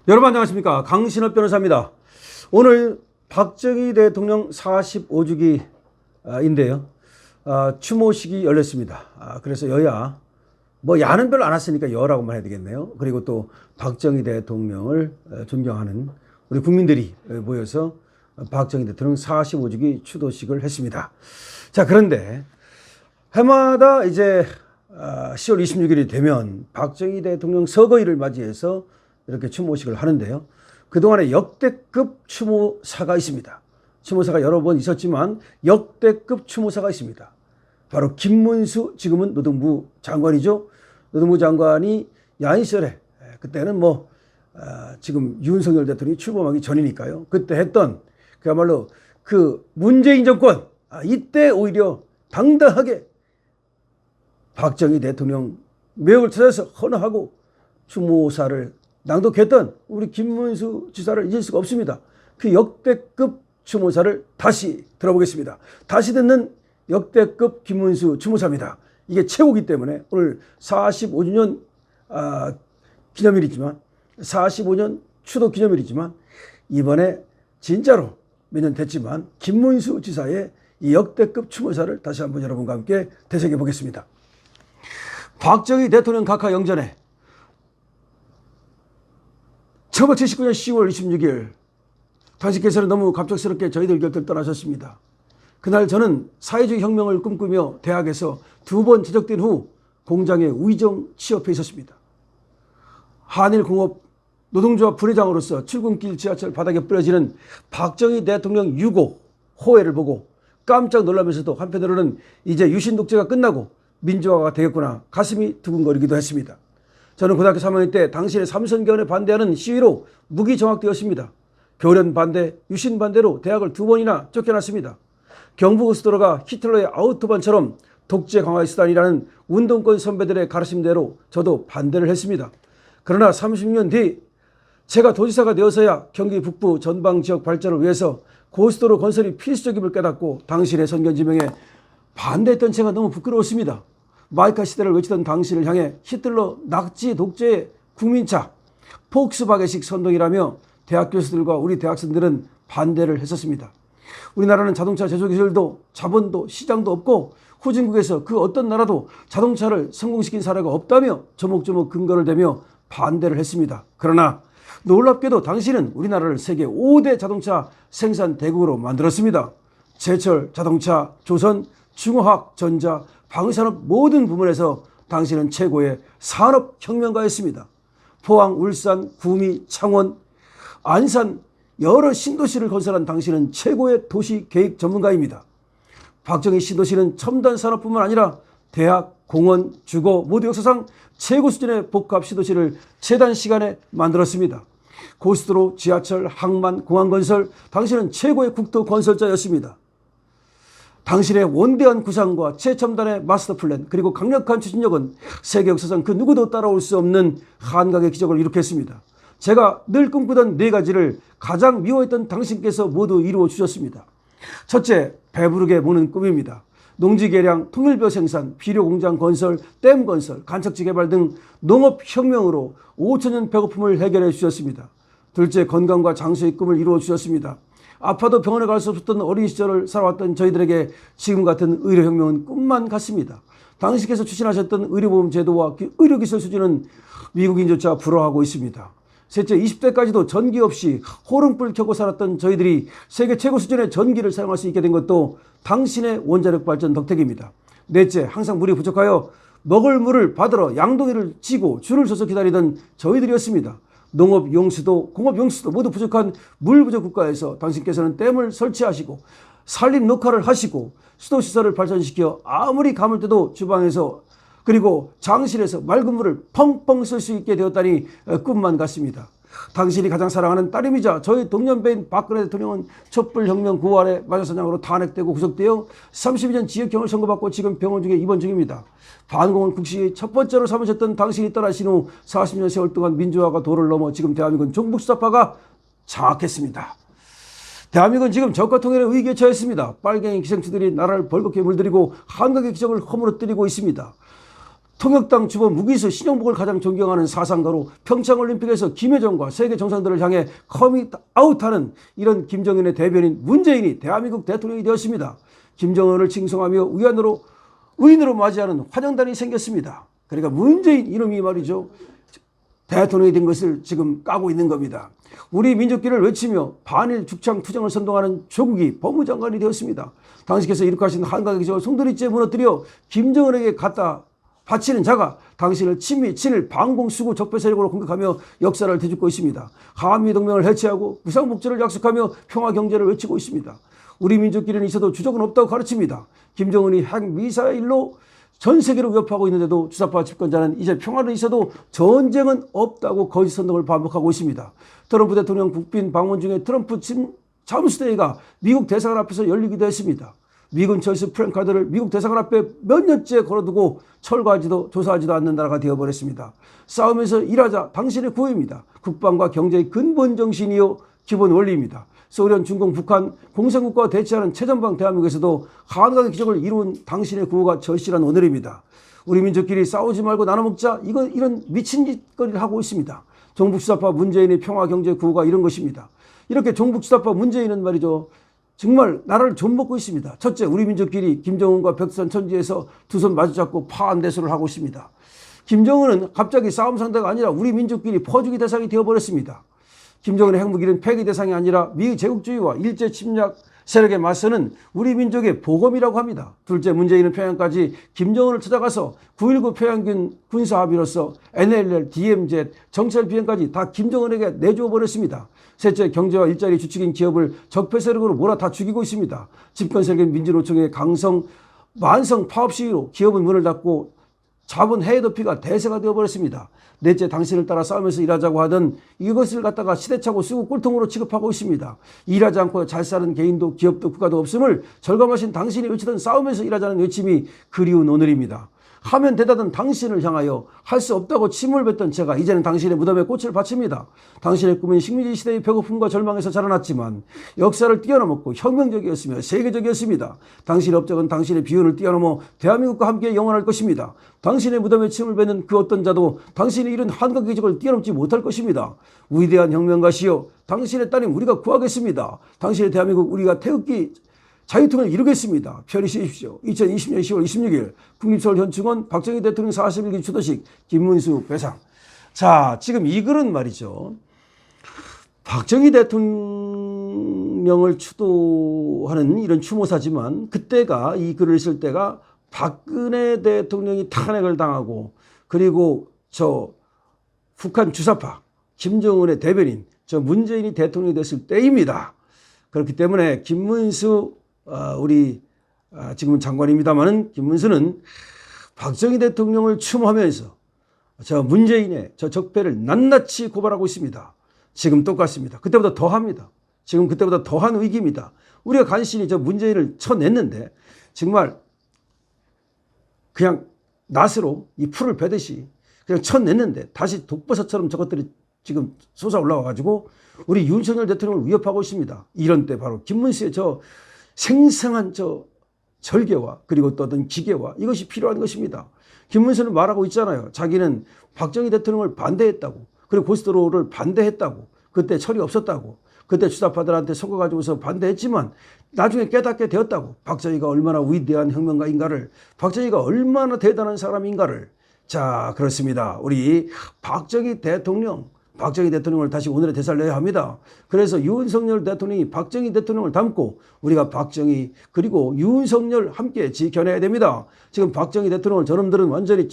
여러분 안녕하십니까, 강신업 변호사입니다. 오늘 박정희 대통령 45주기인데요 추모식이 열렸습니다. 그래서 여야, 야는 별로 안 왔으니까 여라고만 해야 되겠네요. 그리고 또 박정희 대통령을 존경하는 우리 국민들이 모여서 박정희 대통령 45주기 추도식을 했습니다. 자, 그런데 해마다 이제 10월 26일이 되면 박정희 대통령 서거일을 맞이해서 이렇게 추모식을 하는데요. 그동안에 역대급 추모사가 있습니다. 추모사가 여러 번 있었지만 역대급 추모사가 있습니다. 바로 김문수, 지금은 노동부 장관이죠. 노동부 장관이 야인 시절에, 그때는 지금 윤석열 대통령이 출범하기 전이니까요. 그때 했던 그야말로 그 문재인 정권, 이때 오히려 당당하게 박정희 대통령 묘역을 찾아서 헌화하고 추모사를 낭독했던 우리 김문수 지사를 잊을 수가 없습니다. 그 역대급 추모사를 다시 들어보겠습니다. 다시 듣는 역대급 김문수 추모사입니다. 이게 최고기 때문에 오늘 45주년 기념일이지만, 45년 추도 기념일이지만, 이번에 진짜로 몇 년 됐지만 김문수 지사의 이 역대급 추모사를 다시 한번 여러분과 함께 되새겨 보겠습니다. 박정희 대통령 각하 영전에 1979년 10월 26일 당신께서는 너무 갑작스럽게 저희들 곁을 떠나셨습니다. 그날 저는 사회주의 혁명을 꿈꾸며 대학에서 2번 제적된 후 공장에 우의정 취업해 있었습니다. 한일공업 노동조합 부회장으로서 출근길 지하철 바닥에 뿌려지는 박정희 대통령 유고 호해를 보고 깜짝 놀라면서도 한편으로는 이제 유신 독재가 끝나고 민주화가 되겠구나 가슴이 두근거리기도 했습니다. 저는 고등학교 3학년 때 당신의 삼선개헌에 반대하는 시위로 무기정학되었습니다. 교련 반대, 유신 반대로 대학을 2번이나 쫓겨났습니다. 경부고속도로가 히틀러의 아우토반처럼 독재 강화의 수단이라는 운동권 선배들의 가르침대로 저도 반대를 했습니다. 그러나 30년 뒤 제가 도지사가 되어서야 경기 북부 전방 지역 발전을 위해서 고속도로 건설이 필수적임을 깨닫고 당신의 선견지명에 반대했던 제가 너무 부끄러웠습니다. 마이카 시대를 외치던 당신을 향해 히틀러 낙지 독재의 국민차 폭스바겐식 선동이라며 대학 교수들과 우리 대학생들은 반대를 했었습니다. 우리나라는 자동차 제조 기술도 자본도 시장도 없고 후진국에서 그 어떤 나라도 자동차를 성공시킨 사례가 없다며 조목조목 근거를 대며 반대를 했습니다. 그러나 놀랍게도 당신은 우리나라를 세계 5대 자동차 생산 대국으로 만들었습니다. 제철, 자동차, 조선, 중화학, 전자, 방산업 모든 부문에서 당신은 최고의 산업혁명가였습니다. 포항, 울산, 구미, 창원, 안산 여러 신도시를 건설한 당신은 최고의 도시계획 전문가입니다. 박정희 신도시는 첨단 산업뿐만 아니라 대학, 공원, 주거 모두 역사상 최고 수준의 복합 신도시를 최단 시간에 만들었습니다. 고속도로, 지하철, 항만, 공항 건설, 당신은 최고의 국토 건설자였습니다. 당신의 원대한 구상과 최첨단의 마스터 플랜 그리고 강력한 추진력은 세계 역사상 그 누구도 따라올 수 없는 한강의 기적을 일으켰습니다. 제가 늘 꿈꾸던 4가지를 가장 미워했던 당신께서 모두 이루어 주셨습니다. 첫째, 배부르게 먹는 꿈입니다. 농지 개량, 통일벼 생산, 비료공장 건설, 댐 건설, 간척지 개발 등 농업혁명으로 5천년 배고픔을 해결해 주셨습니다. 둘째, 건강과 장수의 꿈을 이루어 주셨습니다. 아파도 병원에 갈 수 없었던 어린 시절을 살아왔던 저희들에게 지금 같은 의료혁명은 꿈만 같습니다. 당신께서 추진하셨던 의료보험 제도와 의료기술 수준은 미국인조차 부러워하고 있습니다. 셋째, 20대까지도 전기 없이 호롱불 켜고 살았던 저희들이 세계 최고 수준의 전기를 사용할 수 있게 된 것도 당신의 원자력 발전 덕택입니다. 넷째, 항상 물이 부족하여 먹을 물을 받으러 양동이를 쥐고 줄을 서서 기다리던 저희들이었습니다. 농업 용수도 공업 용수도 모두 부족한 물 부족 국가에서 당신께서는 댐을 설치하시고 산림 녹화를 하시고 수도시설을 발전시켜 아무리 가물 때도 주방에서 그리고 장실에서 맑은 물을 펑펑 쓸 수 있게 되었다니 꿈만 같습니다. 당신이 가장 사랑하는 딸임이자 저희 동년배인 박근혜 대통령은 촛불혁명 9월에 마녀사냥으로 탄핵되고 구속되어 32년 징역형을 선고받고 지금 병원 중에 입원 중입니다. 반공원 국시 첫 번째로 삼으셨던 당신이 떠나신 후 40년 세월 동안 민주화가 도를 넘어 지금 대한민국은 종북수사파가 장악했습니다. 대한민국은 지금 적과 통일의 위기에 처했습니다. 빨갱이 기생충들이 나라를 벌겋게 물들이고 한강의 기적을 허물어뜨리고 있습니다. 통역당 주범 무기수 신영복을 가장 존경하는 사상가로 평창올림픽에서 김여정과 세계 정상들을 향해 커밋아웃하는 이런 김정은의 대변인 문재인이 대한민국 대통령이 되었습니다. 김정은을 칭송하며 의인으로 맞이하는 환영단이 생겼습니다. 그러니까 문재인 이놈이 말이죠, 대통령이 된 것을 지금 까고 있는 겁니다. 우리 민족기를 외치며 반일 죽창 투쟁을 선동하는 조국이 법무장관이 되었습니다. 당신께서 이룩하신 한강의 기적을 송두리째 무너뜨려 김정은에게 갖다 바치는 자가 당신을 친미, 친일, 반공, 수구, 적폐 세력으로 공격하며 역사를 되짚고 있습니다. 한미동맹을 해체하고 무상복지를 약속하며 평화경제를 외치고 있습니다. 우리 민족끼리는 있어도 주적은 없다고 가르칩니다. 김정은이 핵미사일로 전 세계를 위협하고 있는데도 주사파 집권자는 이제 평화는 있어도 전쟁은 없다고 거짓 선동을 반복하고 있습니다. 트럼프 대통령 국빈 방문 중에 트럼프 잠수대회가 미국 대사관 앞에서 열리기도 했습니다. 미군 철수 프랭카드를 미국 대사관 앞에 몇 년째 걸어두고 철거하지도 조사하지도 않는 나라가 되어버렸습니다. 싸우면서 일하자 당신의 구호입니다. 국방과 경제의 근본 정신이요 기본 원리입니다. 소련, 중공, 북한 공산국가와 대치하는 최전방 대한민국에서도 한강의 기적을 이룬 당신의 구호가 절실한 오늘입니다. 우리 민족끼리 싸우지 말고 나눠먹자, 이런 미친 짓거리를 하고 있습니다. 종북주사파 문재인의 평화경제 구호가 이런 것입니다. 이렇게 종북주사파 문재인은 말이죠, 정말 나라를 좀먹고 있습니다. 첫째, 우리 민족끼리 김정은과 백두산천지에서 두 손 마주잡고 파한대소를 하고 있습니다. 김정은은 갑자기 싸움 상대가 아니라 우리 민족끼리 퍼주기 대상이 되어버렸습니다. 김정은의 핵무기는 폐기 대상이 아니라 미 제국주의와 일제 침략 세력에 맞서는 우리 민족의 보검이라고 합니다. 둘째, 문재인은 평양까지 김정은을 찾아가서 9.19 평양군 군사합의로서 NLL, DMZ, 정찰 비행까지 다 김정은에게 내주어 버렸습니다. 셋째, 경제와 일자리 주축인 기업을 적폐 세력으로 몰아 다 죽이고 있습니다. 집권 세력인 민주노총의 만성 파업 시위로 기업은 문을 닫고 자본 해외 도피가 대세가 되어버렸습니다. 넷째, 당신을 따라 싸우면서 일하자고 하던 이것을 갖다가 시대착오 쓰고 꼴통으로 취급하고 있습니다. 일하지 않고 잘 사는 개인도 기업도 국가도 없음을 절감하신 당신이 외치던 싸우면서 일하자는 외침이 그리운 오늘입니다. 하면 되다던 당신을 향하여 할 수 없다고 침을 뱉던 제가 이제는 당신의 무덤에 꽃을 바칩니다. 당신의 꿈은 식민지 시대의 배고픔과 절망에서 자라났지만 역사를 뛰어넘었고 혁명적이었으며 세계적이었습니다. 당신의 업적은 당신의 비운을 뛰어넘어 대한민국과 함께 영원할 것입니다. 당신의 무덤에 침을 뱉는 그 어떤 자도 당신이 이룬 한강 기적을 뛰어넘지 못할 것입니다. 위대한 혁명가시여, 당신의 따님 우리가 구하겠습니다. 당신의 대한민국 우리가 태극기 자유통을 이루겠습니다. 편히 쉬십시오. 2020년 10월 26일 국립서울현충원 박정희 대통령 41기 추도식 김문수 배상. 자, 지금 이 글은 말이죠, 박정희 대통령을 추도하는 이런 추모사지만 그때가, 이 글을 쓸 때가 박근혜 대통령이 탄핵을 당하고 그리고 저 북한 주사파 김정은의 대변인 저 문재인이 대통령이 됐을 때입니다. 그렇기 때문에 김문수 우리 지금은 장관입니다마는 김문수는 박정희 대통령을 추모하면서 저 문재인의 저 적폐를 낱낱이 고발하고 있습니다. 지금 똑같습니다. 그때보다 더합니다. 지금 그때보다 더한 위기입니다. 우리가 간신히 저 문재인을 쳐냈는데 정말 그냥 낫으로 이 풀을 베듯이 그냥 쳐냈는데 다시 독버섯처럼 저것들이 지금 솟아올라와 가지고 우리 윤석열 대통령을 위협하고 있습니다. 이런 때 바로 김문수의 저 생생한 저 절개와 그리고 또 어떤 기계와 이것이 필요한 것입니다. 김문수는 말하고 있잖아요. 자기는 박정희 대통령을 반대했다고, 그리고 고속도로를 반대했다고, 그때 철이 없었다고, 그때 주사파들한테 속아가지고서 반대했지만 나중에 깨닫게 되었다고, 박정희가 얼마나 위대한 혁명가인가를, 박정희가 얼마나 대단한 사람인가를. 자, 그렇습니다. 우리 박정희 대통령을 다시 오늘의 대사를 내야 합니다. 그래서 윤석열 대통령이 박정희 대통령을 닮고 우리가 박정희 그리고 윤석열 함께 지켜내야 됩니다. 지금 박정희 대통령을 저놈들은 완전히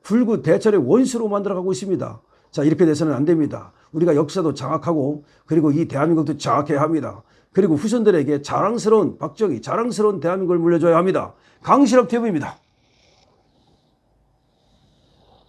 불구 대철의 원수로 만들어가고 있습니다. 자, 이렇게 돼서는 안 됩니다. 우리가 역사도 장악하고 그리고 이 대한민국도 장악해야 합니다. 그리고 후손들에게 자랑스러운 박정희, 자랑스러운 대한민국을 물려줘야 합니다. 강신업 TV입니다.